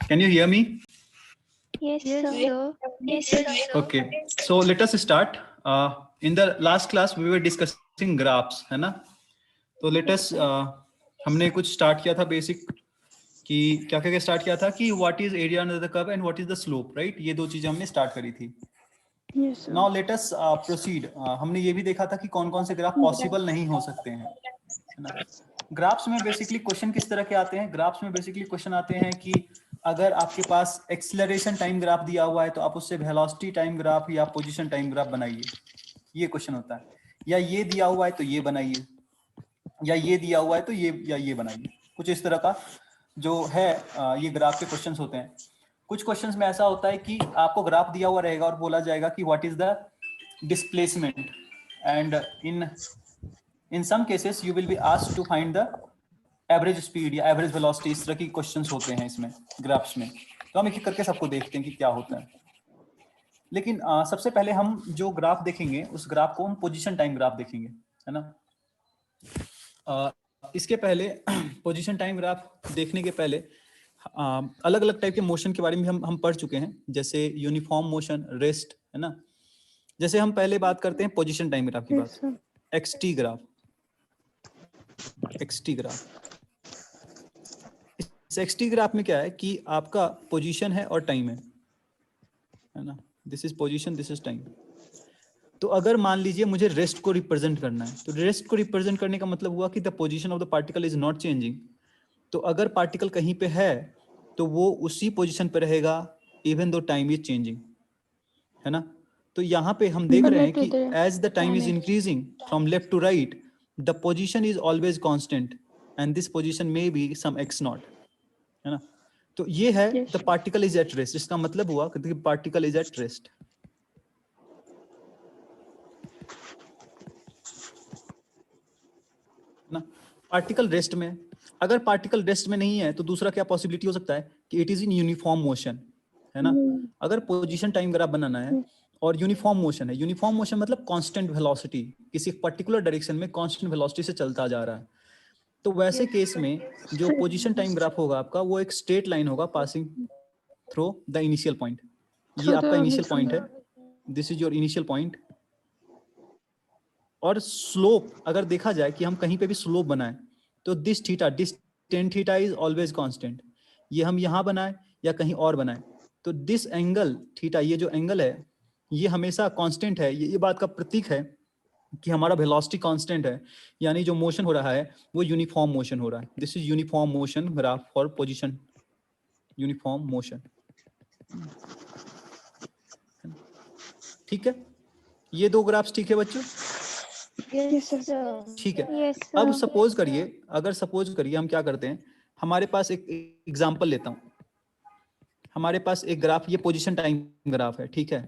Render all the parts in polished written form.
Can you hear me? Yes, sir. Yes, sir. Okay. So let us start. In the last class we were discussing graphs, है ना? तो let us हमने कुछ start किया था basic कि क्या क्या start किया था कि what is area under the curve and what is the slope, right? ये दो चीजें हमने start करी थी. Yes, sir. Now let us proceed. हमने ये भी देखा था कि कौन कौन से ग्राफ पॉसिबल नहीं हो सकते हैं, है ना? ग्राफ्स में बेसिकली क्वेश्चन किस तरह के आते हैं? ग्राफ्स में बेसिकली क्वेश्चन आते हैं कि अगर आपके पास एक्सेलरेशन टाइम ग्राफ दिया हुआ है तो आप उससे वेलोसिटी टाइम ग्राफ या पोजीशन टाइम ग्राफ बनाइए, ये क्वेश्चन होता है. या ये दिया हुआ है तो ये बनाइए, या ये दिया हुआ है तो ये बनाइए. कुछ इस तरह का जो है ये ग्राफ के क्वेश्चंस होते हैं. कुछ क्वेश्चंस में ऐसा होता है कि आपको ग्राफ दिया हुआ रहेगा और बोला जाएगा कि what is the displacement, and in some cases you will be asked to find the average speed या एवरेज वेलोसिटी. इस तरह की क्वेश्चंस होते हैं इसमें ग्राफ्स में. तो हम एक एक करके सबको देखते हैं कि क्या होता है. लेकिन सबसे पहले हम जो ग्राफ देखेंगे उस ग्राफ को हम पोजीशन टाइम ग्राफ देखेंगे, है ना. इसके पहले पोजीशन टाइम ग्राफ देखने के पहले अलग अलग टाइप के मोशन के बारे में हम पढ़ चुके हैं, जैसे यूनिफॉर्म मोशन, रेस्ट, है ना. जैसे हम पहले बात करते हैं पोजीशन टाइम ग्राफ की Yes, बात. sir. XT graph, XT graph. इस एक्सटी ग्राफ में क्या है कि आपका पोजीशन है और टाइम है ना. This is position, this is time. तो अगर मान लीजिए मुझे रेस्ट को रिप्रेजेंट करना है, तो रेस्ट को रिप्रेजेंट करने का मतलब हुआ कि the position of the particle is not changing. तो अगर पार्टिकल कहीं पे है तो वो उसी पोजीशन पे रहेगा even though time is changing, है ना. तो यहाँ पे हम देख रहे हैं कि as the time is increasing from left to right the position is always constant and this position may be some x naught, है ना. तो ये है the particle is at rest. इसका मतलब हुआ कि पार्टिकल इज एट रेस्ट. ना पार्टिकल रेस्ट में. अगर पार्टिकल रेस्ट में नहीं है तो दूसरा क्या पॉसिबिलिटी हो सकता है कि it is in uniform motion, है ना. अगर पोजीशन टाइम ग्राफ बनाना है और यूनिफॉर्म मोशन है, यूनिफॉर्म मोशन मतलब कांस्टेंट वेलोसिटी, किसी पर्टिकुलर डायरेक्शन में कांस्टेंट वेलोसिटी से चलता जा रहा है. तो वैसे केस में जो पोजीशन टाइम ग्राफ होगा आपका वो एक स्ट्रेट लाइन होगा passing through the initial point. ये आपका इनिशियल पॉइंट है, this is your initial point. और स्लोप अगर देखा जाए कि हम कहीं पे भी स्लोप बनाएं तो this theta, this tan theta is always constant. ये हम यहाँ बनाएं या कहीं और बनाएं तो दिस एंगल थीटा, ये जो एंगल है ये हमेशा कांस्टेंट है. ये बात का प्रतीक है कि हमारा वेलोसिटी कांस्टेंट है, यानी जो मोशन हो रहा है वो यूनिफॉर्म मोशन हो रहा है. This is uniform motion graph for position, uniform motion. ठीक है, ये दो ग्राफ्स ठीक है बच्चों. Yes, sir. ठीक है. Yes, अब sir. सपोज करिए, अगर सपोज करिए हम क्या करते हैं, हमारे पास एक एग्जांपल लेता हूं. हमारे पास एक ग्राफ, ये पोजीशन टाइम ग्राफ है, ठीक है.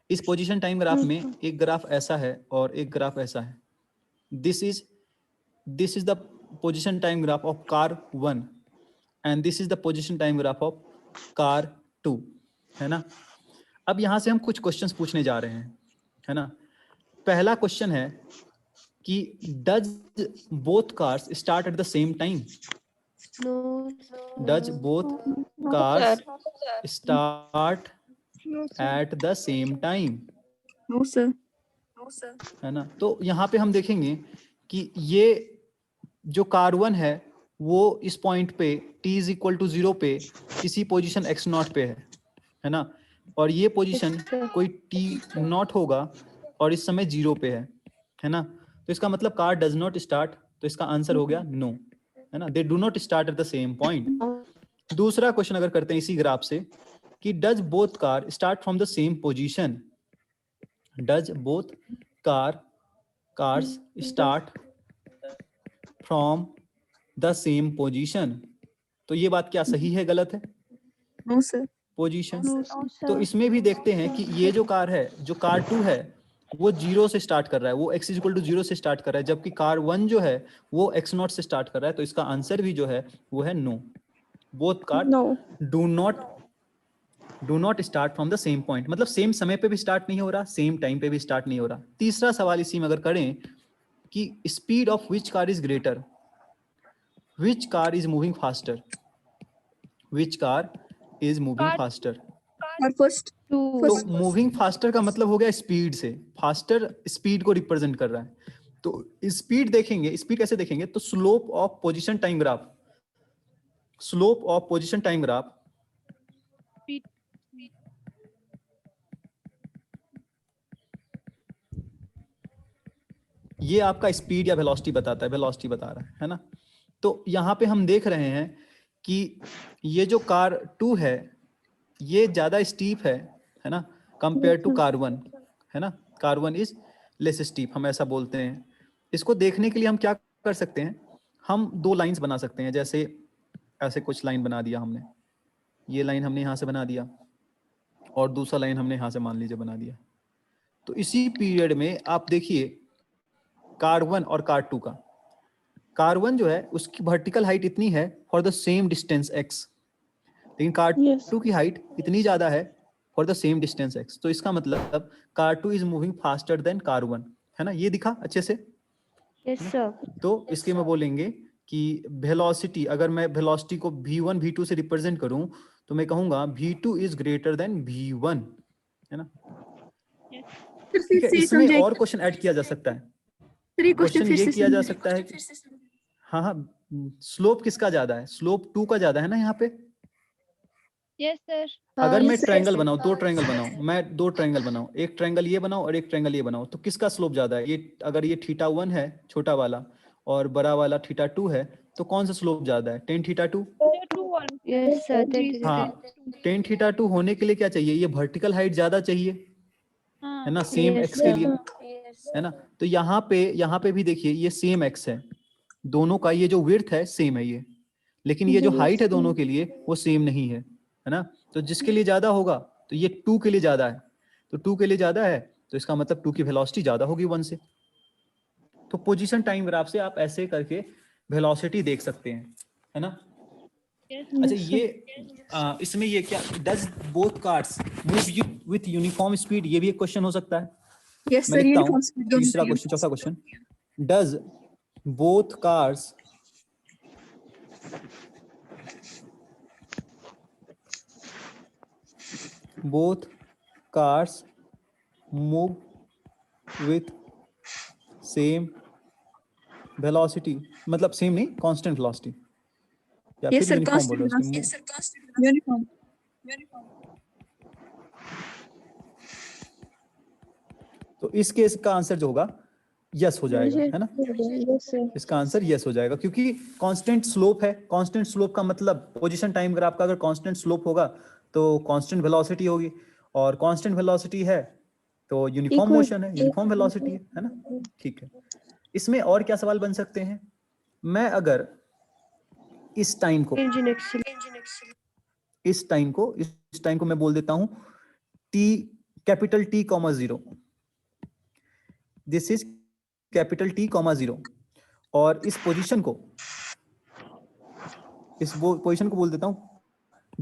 इस पोजीशन टाइम ग्राफ में एक ग्राफ ऐसा है और एक ग्राफ ऐसा है. This is the position time graph of car 1 and this is the position time graph of car 2, है ना. अब यहां से हम कुछ क्वेश्चंस पूछने जा रहे हैं, है ना. पहला क्वेश्चन है कि does both cars start at the same time. No. Does both cars start at the same time. No, sir. है ना. तो यहाँ पे हम देखेंगे कि ये जो कार 1 है वो इस पॉइंट पे t इज इक्वल टू 0 पे किसी पोजीशन x नॉट पे है ना. और ये पोजीशन कोई t नॉट होगा और इस समय 0 पे है ना. तो इसका मतलब कार डज नॉट स्टार्ट, तो इसका आंसर हो गया नो, है ना. They do not start at the same point. दूसरा क्वेश्चन अगर करते हैं इसी ग्राफ से कि does both car start from the same position. Does both cars start from the same position. तो ये बात क्या सही है गलत है? No, sir. Position. No, sir. तो इसमें भी देखते हैं कि ये जो कार है, जो कार 2 है वो 0 से स्टार्ट कर रहा है, वो x इक्वल टू 0 से स्टार्ट कर रहा है, जबकि कार 1 जो है वो x नॉट से स्टार्ट कर रहा है. तो इसका आंसर भी जो है वो है no. Both car do not start from the same point, मतलब सेम समय पे भी स्टार्ट नहीं हो रहा, सेम टाइम पे भी स्टार्ट नहीं हो रहा. तीसरा सवाल इसी में अगर करें कि speed of which car is greater, which car is moving faster, which car is moving faster. और फर्स्ट तो मूविंग फास्टर का मतलब हो गया स्पीड से, फास्टर स्पीड को रिप्रेजेंट कर रहा है। तो स्पीड देखेंगे, स्पीड कैसे देखेंगे, तो slope of position time graph, slope of position time graph ये आपका स्पीड या वेलोसिटी बताता है, वेलोसिटी बता रहा है ना। तो यहाँ पे हम देख रहे हैं कि ये जो कार 2 है ये ज्यादा स्टीप है ना, कंपेयर टू कार 1, है ना। कार 1 इज लेस स्टीप, हम ऐसा बोलते हैं। इसको देखने के लिए हम क्या कर सकते हैं, हम दो लाइंस बना सकते हैं। जैसे ऐसे कुछ लाइन बना दिया हमने, ये लाइन हमने यहाँ से बना दिया और दूसरा लाइन हमने यहाँ से मान लीजिए बना दिया। तो इसी पीरियड में आप देखिए कार 1 और कार 2 का, कार 1 जो है उसकी वर्टिकल हाइट इतनी है for the same distance x, लेकिन कार 2 की हाइट इतनी ज्यादा है for the same distance x। तो इसका मतलब car 2 is moving faster than car 1, है ना। ये दिखा अच्छे से। Yes sir. तो इसके में बोलेंगे कि वेलोसिटी, अगर मैं वेलोसिटी को v1 v2 से रिप्रेजेंट करूं तो मैं कहूंगा v2 is greater than v1, है ना। ठीक है, इसमें और क्वेश्चन ऐड किया जा सकता है। क्वेश्चन ये किया जा सकता है कि हाँ हाँ, स्लोप किसका ज्यादा है, स्लोप 2 का ज्यादा है ना यहाँ पे। Yes sir. अगर मैं ट्रायंगल बनाऊं, दो ट्रायंगल बनाऊं, मैं दो ट्रायंगल बनाऊं, एक ट्रायंगल ये बनाऊं और एक ट्रायंगल ये बनाऊं, तो किसका स्लोप ज्यादा है। ये अगर ये θ1 है छोटा वाला और बड़ा वाला θ2 है, तो कौन सा स्लोप ज्यादा है, tan θ2। Yes sir. हाँ, tan θ2 होने के लिए क्या चाहिए, ये वर्टिकल हाइट ज्यादा चाहिए, है ना, सेम x के लिए, है ना। तो यहाँ पे भी देखिए ये सेम x है, दोनों का ये जो विड्थ है सेम है ये, लेकिन ये जो हाइट है दोनों के लिए वो सेम नहीं है ना। तो जिसके लिए ज्यादा होगा तो ये 2 के लिए ज्यादा है, तो 2 के लिए ज्यादा है तो इसका मतलब 2 की वेलोसिटी ज्यादा होगी 1 से। तो पोजीशन टाइम ग्राफ से आप ऐसे करके वेलोसिटी देख सकते हैं, है ना। अच्छा ये इसमें ये क्या, does both cars move with uniform speed, ये भी एक क्वेश्चन हो सकता है। यस मैं सर। लिखता हूँ तीसरा क्वेश्चन, चौथा question, does both cars move with same velocity, मतलब सेम नहीं, कांस्टेंट वेलोसिटी, या Yes, फिर sir, यूनिफॉर्म बोल constant रहे हो उसको। यूनिफॉर्म। तो इस केस का आंसर जो होगा यस हो जाएगा, है ना। Yes sir. इसका आंसर यस हो जाएगा क्योंकि कांस्टेंट स्लोप है। कांस्टेंट स्लोप का मतलब पोजीशन टाइम ग्राफ का अगर कांस्टेंट स्लोप होगा तो कांस्टेंट वेलोसिटी होगी, और कांस्टेंट वेलोसिटी है तो यूनिफॉर्म मोशन है, यूनिफॉर्म वेलोसिटी है ना। ठीक है, इसमें और क्या सवाल बन सकते हैं। मैं अगर इस टाइम को मैं बोल देता हूं t, capital T, 0, this is capital T, 0, और इस पोजीशन को बोल देता हूं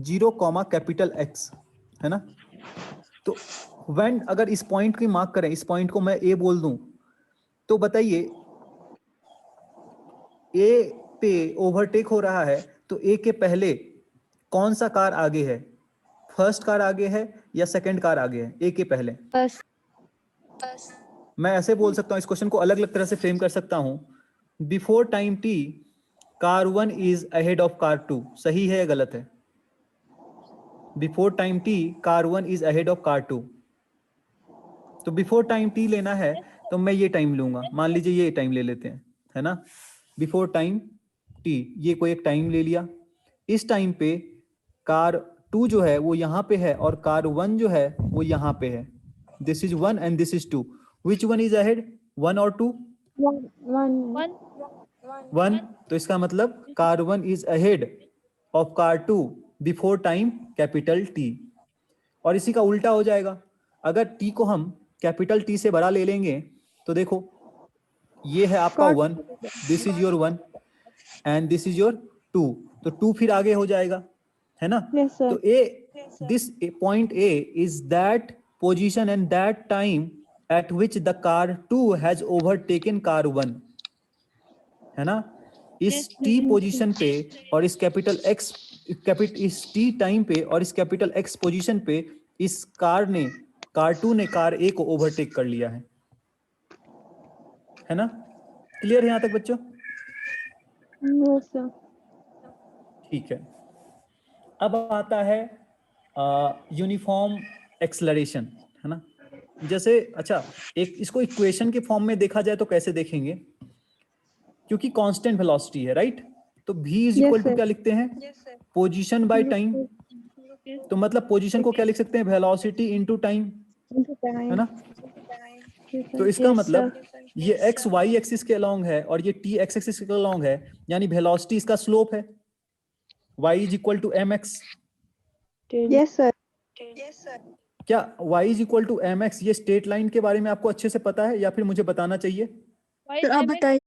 0, कैपिटल X, है ना। तो व्हेन अगर इस पॉइंट की मार्क करें, इस पॉइंट को मैं A बोल दूं, तो बताइए A पे ओवरटेक हो रहा है तो A के पहले कौन सा कार आगे है, फर्स्ट कार आगे है या सेकंड कार आगे है A के पहले। मैं ऐसे बोल सकता हूं, इस क्वेश्चन को अलग अलग तरह से फ्रेम कर सकता हूं, before time T car 1 is ahead of car 2, सही है या गलत है। Before time T car 1 is ahead of car 2, तो बिफोर टाइम T लेना है तो मैं ये टाइम लूंगा, मान लीजिए ये टाइम ले लेते हैं, है ना। बिफोर टाइम T, ये कोई एक टाइम ले लिया, इस टाइम पे कार 2 जो है वो यहाँ पे है और कार 1 जो है वो यहाँ पे है। This is 1 and this is 2, which one is ahead, 1 और 2, 1। तो इसका मतलब car 1 is ahead of car 2 before time capital T। और इसी का उल्टा हो जाएगा, अगर T को हम कैपिटल T से बड़ा ले लेंगे तो देखो ये है आपका 1, this is your 1 and this is your 2, तो 2 फिर आगे हो जाएगा, है ना। तो this point A is that position and that time eight which the car 2 has overtaken car 1, है ना। इस T पोजीशन पे और इस कैपिटल X इस टी टाइम पे और इस कैपिटल एक्स पोजीशन पे इस कार 2 ने कार ए को ओवरटेक कर लिया है ना? क्लियर है यहां तक बच्चों? Yes, sir. ठीक है। अब आता है यूनिफॉर्म एक्सेलरेशन, है ना? जैसे अच्छा, एक इसको इक्वेशन के फॉर्म में देखा जाए तो कैसे देखेंगे? क्योंकि कांस्टेंट वेलोसिटी है, राइट? तो v is Yes, equal to sir. क्या लिखते हैं? Position by time. तो मतलब पोजीशन को क्या लिख सकते हैं? वेलोसिटी इनटू टाइम, है ना? तो इसका Yes, मतलब ये x y एक्सिस के अलोंग है और ये t x एक्सिस के अलोंग है, यानी वेलोसिटी इसका स्लोप है। y is equal to mx। Yes, sir. क्या y is equal to mx ये स्ट्रेट लाइन के बारे में आपको अच्छे से पता है या फिर मुझे बताना चाहिए? Why Sir, आप MX? बताइए।